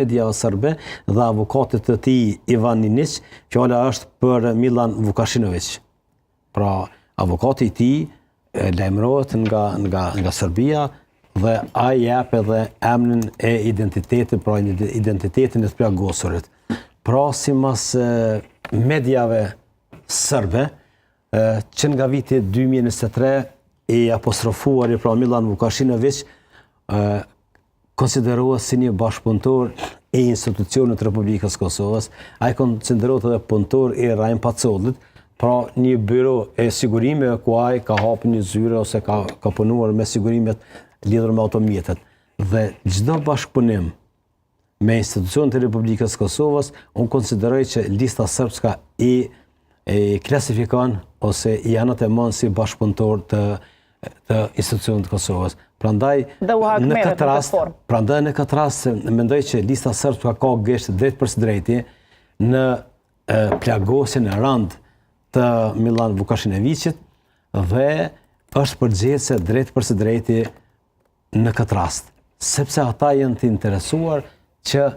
media sërbe dhe avokatit të tij Ivan Ninic, fjala është për Milan Vukashinović. Pra, avokati i tij lajmërohet nga Serbia dhe ai jep edhe emrin e identitetit, pra identitetin e të plagosurit. Pra, simas mediave sërbe, që nga viti 2023 i apostrofuar pra Milan Vukashinović konsiderohet si një bashkëpunëtor i institucionit të Republikës Kosovës. Ai konsiderohet edhe punëtor i Rajm Pacollit, pra një byro e sigurime ku ai ka hapur një zyre ose ka punuar me sigurimet lidhur me automjetet. Dhe çdo bashkëpunim me institucionet e Republikës Kosovës, unë konsideroj që lista srpska i klasifikon ose i anëtemon si bashkëpunëtor të institucionit të Kosovës. Prandaj në këtë rast mendoj që lista srpska ka gësht drejt për së drejti në plagosjen e rënd të Milan Vukashinovićit dhe është përgjegjëse drejt për së drejti në këtë rast, sepse ata janë të interesuar që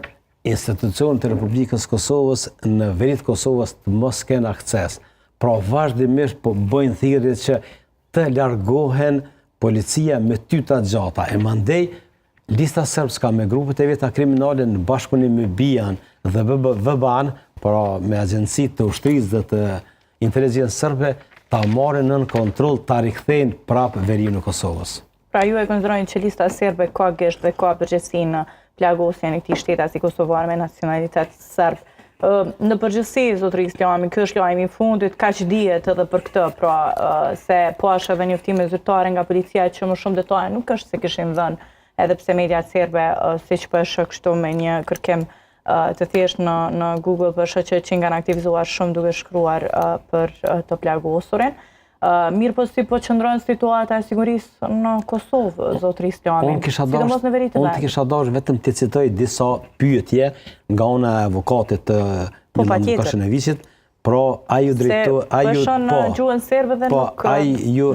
institucionet e Republikës Kosovës në veri të Kosovës të mos kenë akses. Pra vazhdimisht po bëjnë thirrje që të largohen policia me tyta gjata. E mandej lista srpska me grupet e veta kriminale në bashkëpunim me BIA-n dhe VBA-n, pra me agjencitë të ushtrisë dhe të inteligjencës serbe, ta marrin nën kontroll, ta rikthejnë prapë verinë e Kosovës. Pra ju e konsiderojnë që lista serbe ka gjesht dhe ka përgjegjësi në plagosjen e këtij shteti si kosovar me nacionalitet serb. Në përgjithësi, zotëri Islami, ky është lajmi i fundit, kaq dihet edhe për këtë, pra se po është edhe njoftime zyrtare nga policia që më shumë detaje nuk është se kishim dhënë, edhe pse mediat serbe siç po është kështu me një kërkim të thjesht në Google për shoqë që kanë aktivizuar shumë duke shkruar për të plagosurin. Mirë po si po qëndron situata e sigurisë në Kosovë, zotëri Islami, sidomos në veri të Unë kisha dashur vetëm të citoj disa pyetje nga ana e avokatit të Milan Vukashinovićit, pra ai u drejtohet, gjuhën serbe dhe nuk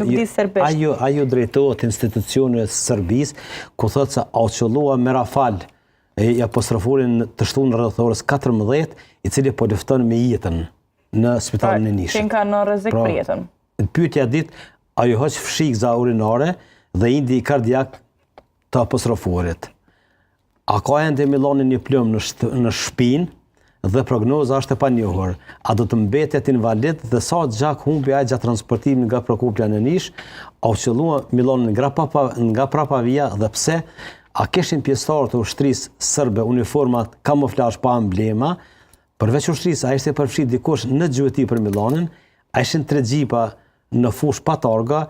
di serbisht. Ai u drejtohet institucionit Serbisë, ku thotë se auqëllua me rafal i apostrofurin të shtunë rreth orës 14, i cili po lufton me jetën në spitalin e Nishit. Që ka në rrezik për jetën. Pyetja ditë, ajo hoq fshikza urinare dhe indi kardiak të apostrofuarit. A ka ende Milani një plum në shpinë dhe prognoza është e panjohur? A do të mbetet invalid dhe sa gjak humbi ai gjatë transportimit nga Prokupja në Nish? A u qëllua Milani nga prapavia dhe pse? A kishin pjesëtarë të ushtrisë serbe uniformat kamuflazh pa emblema? Përveç ushtrisë, a ishte përfshirë dikush në gjuhëti për Milanin? A ishin 3 gjipa në fush pa targa